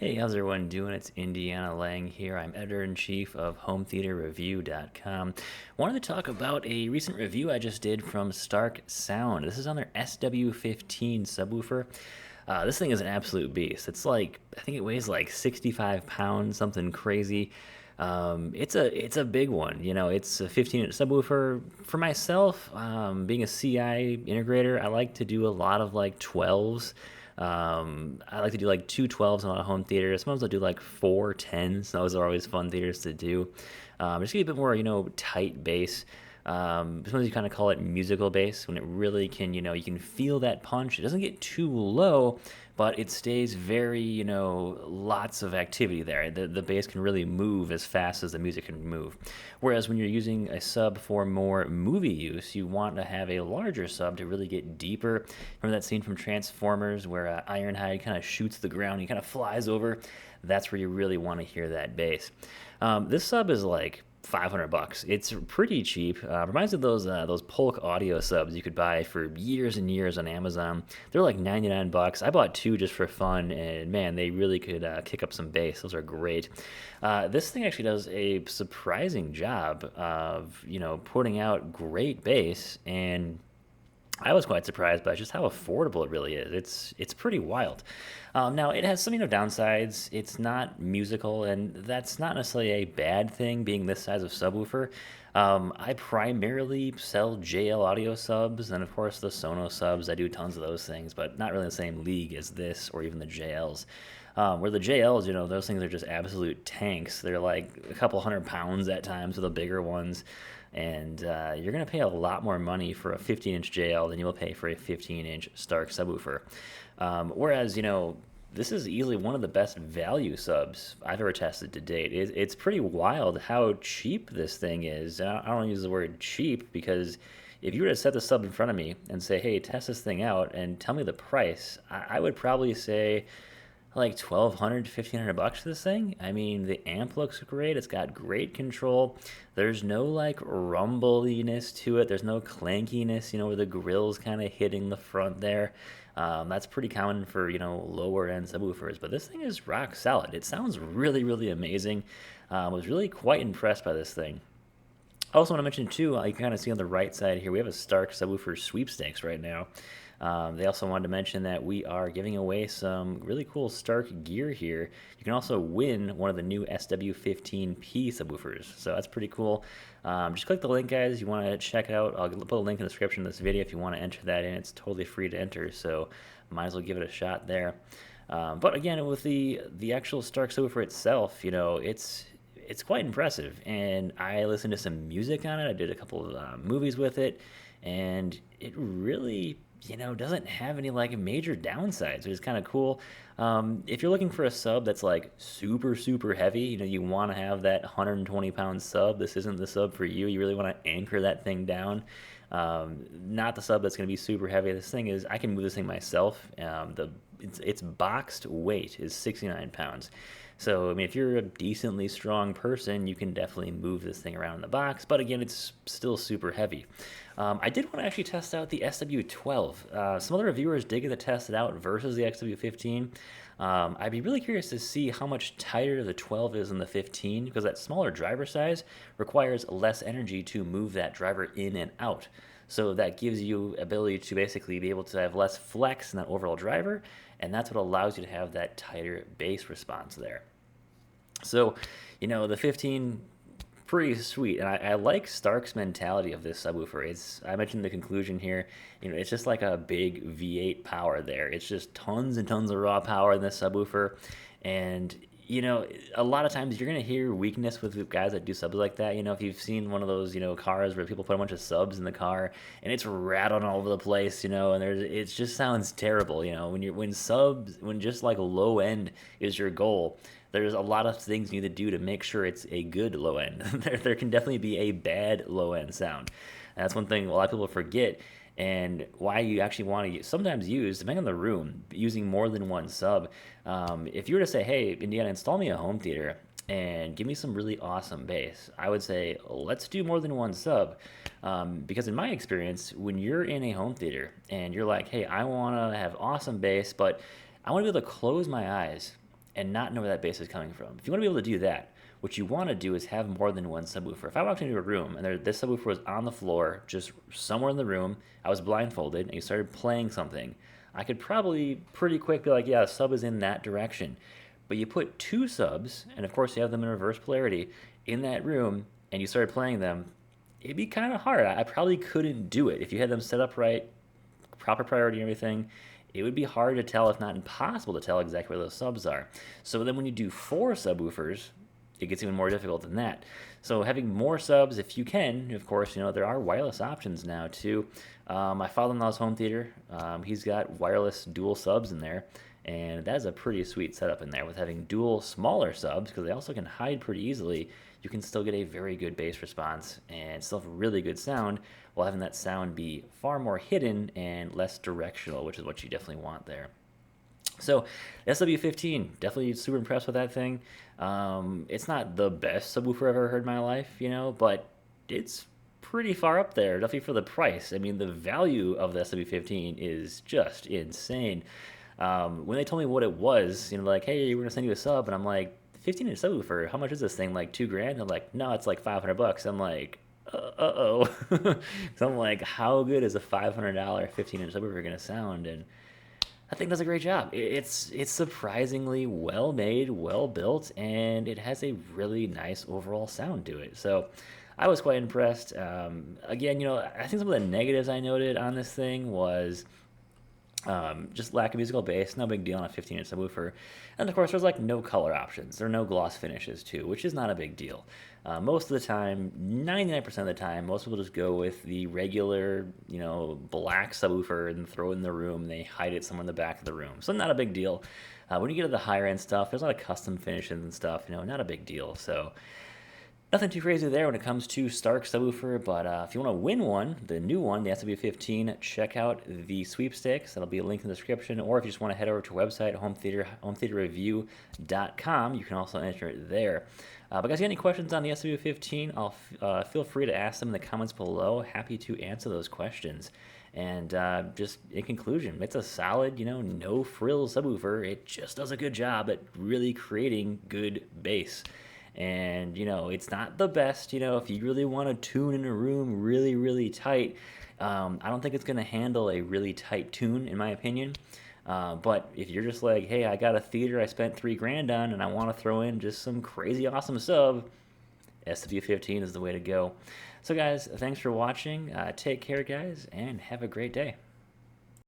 Hey, how's everyone doing? It's Indianalang here. I'm editor-in-chief of HomeTheaterReview.com. Wanted to talk about a recent review I just did from Starke Sound. This is on their SW15 subwoofer. This thing is an absolute beast. It's like, I think it weighs like 65 pounds, something crazy. It's a big one. It's a 15-inch subwoofer. For myself, being a CI integrator, I like to do a lot of like 12s. I like to do like two 12s in a lot of home theaters. Sometimes I'll do like four 10s. Those are always fun theaters to do. Just get a bit more, tight bass. Sometimes you kind of call it musical bass when it really can, you can feel that punch. It doesn't get too low, but it stays very, lots of activity there. The bass can really move as fast as the music can move. Whereas when you're using a sub for more movie use, you want to have a larger sub to really get deeper. Remember that scene from Transformers where Ironhide kind of shoots the ground, he kind of flies over? That's where you really want to hear that bass. This sub is like $500. It's pretty cheap. Reminds me of those Polk audio subs you could buy for years and years on Amazon. They're like $99. I bought two just for fun, and man, they really could kick up some bass. Those are great. This thing actually does a surprising job of putting out great bass, and I was quite surprised by just how affordable it really is. It's pretty wild. Now it has some downsides. It's not musical, and that's not necessarily a bad thing. Being this size of subwoofer, I primarily sell JL audio subs, and of course the Sonos subs. I do tons of those things, but not really the same league as this or even the JLs. Where the JLs, those things are just absolute tanks. They're like a couple 100 pounds at times with the bigger ones, and you're going to pay a lot more money for a 15-inch JL than you will pay for a 15-inch Stark subwoofer. Whereas, this is easily one of the best value subs I've ever tested to date. It's pretty wild how cheap this thing is. And I don't use the word cheap because if you were to set the sub in front of me and say, hey, test this thing out and tell me the price, I would probably say like 1,200 to 1,500 bucks for this thing. I mean, the amp looks great. It's got great control. There's no like rumbliness to it. There's no clankiness, where the grill's kind of hitting the front there. That's pretty common for, lower end subwoofers, but this thing is rock solid. It sounds really, really amazing. I was really quite impressed by this thing. I also want to mention too, you can kind of see on the right side here, we have a Stark subwoofer sweepstakes right now. They also wanted to mention that we are giving away some really cool Stark gear here. You can also win one of the new SW15P subwoofers, so that's pretty cool. Just click the link, guys. You want to check it out. I'll put a link in the description of this video if you want to enter that in. It's totally free to enter, so might as well give it a shot there. But again, with the actual Stark subwoofer itself, it's quite impressive, and I listened to some music on it. I did a couple of movies with it, and it really doesn't have any like major downsides, which is kind of cool. If you're looking for a sub that's like super, super heavy, you want to have that 120-pound sub, this isn't the sub for you. You really want to anchor that thing down. Not the sub that's going to be super heavy. This thing is, I can move this thing myself. Its boxed weight is 69 pounds. So, I mean, if you're a decently strong person, you can definitely move this thing around in the box. But again, it's still super heavy. I did want to actually test out the SW12. Some other reviewers did get to test it out versus the SW15. I'd be really curious to see how much tighter the 12 is than the 15, because that smaller driver size requires less energy to move that driver in and out. So that gives you ability to basically be able to have less flex in that overall driver, and that's what allows you to have that tighter bass response there. So, the 15, pretty sweet, and I like Stark's mentality of this subwoofer. I mentioned the conclusion here, it's just like a big V8 power there. It's just tons and tons of raw power in this subwoofer, and a lot of times you're going to hear weakness with guys that do subs like that. If you've seen one of those, cars where people put a bunch of subs in the car and it's rattling all over the place, and it just sounds terrible, when just like low end is your goal. There's a lot of things you need to do to make sure it's a good low end. There can definitely be a bad low end sound. And that's one thing a lot of people forget, and why you actually want to sometimes use, depending on the room, using more than one sub. If you were to say, hey, Indiana, install me a home theater and give me some really awesome bass, I would say, let's do more than one sub. Because in my experience, when you're in a home theater and you're like, hey, I want to have awesome bass, but I want to be able to close my eyes and not know where that bass is coming from. If you want to be able to do that, what you want to do is have more than one subwoofer. If I walked into a room and this subwoofer was on the floor, just somewhere in the room, I was blindfolded, and you started playing something, I could probably pretty quick be like, yeah, the sub is in that direction. But you put two subs, and of course you have them in reverse polarity, in that room, and you started playing them, it'd be kind of hard. I probably couldn't do it. If you had them set up right, proper priority and everything, it would be hard to tell, if not impossible to tell, exactly where those subs are. So then when you do four subwoofers, it gets even more difficult than that. So having more subs, if you can, of course, there are wireless options now too. My father-in-law's home theater, he's got wireless dual subs in there, and that's a pretty sweet setup in there with having dual smaller subs, because they also can hide pretty easily. You can still get a very good bass response and still have really good sound, while having that sound be far more hidden and less directional, which is what you definitely want there. So SW15, definitely super impressed with that thing. It's not the best subwoofer I've ever heard in my life, but it's pretty far up there, definitely for the price. I mean, the value of the SW15 is just insane. When they told me what it was, like, hey, we're gonna send you a sub, and I'm like, 15-inch subwoofer, how much is this thing? Like $2,000? They're like, no, it's like $500. I'm like, uh-oh. So I'm like, how good is a $500 15-inch subwoofer gonna sound? And that thing does a great job. It's surprisingly well made, well built, and it has a really nice overall sound to it. So I was quite impressed. Again, I think some of the negatives I noted on this thing was just lack of musical bass, no big deal on a 15-inch subwoofer. And of course, there's like no color options. There are no gloss finishes too, which is not a big deal. Most of the time, 99% of the time, most people just go with the regular, black subwoofer and throw it in the room. They hide it somewhere in the back of the room. So not a big deal. When you get to the higher end stuff, there's a lot of custom finishes and stuff, not a big deal. So nothing too crazy there when it comes to Starke subwoofer, but if you want to win one, the new one, the SW15, check out the Sweepstakes. That'll be a link in the description, or if you just want to head over to our website, hometheaterreview.com, you can also enter it there. But guys, if you have any questions on the SW15, feel free to ask them in the comments below. Happy to answer those questions. And just in conclusion, it's a solid, no frills subwoofer. It just does a good job at really creating good bass. And it's not the best. If you really want to tune in a room really, really tight, I don't think it's going to handle a really tight tune, in my opinion. But if you're just like, hey, I got a theater I spent $3,000 on, and I want to throw in just some crazy awesome sub, SW15 is the way to go. So guys, thanks for watching. Take care, guys, and have a great day.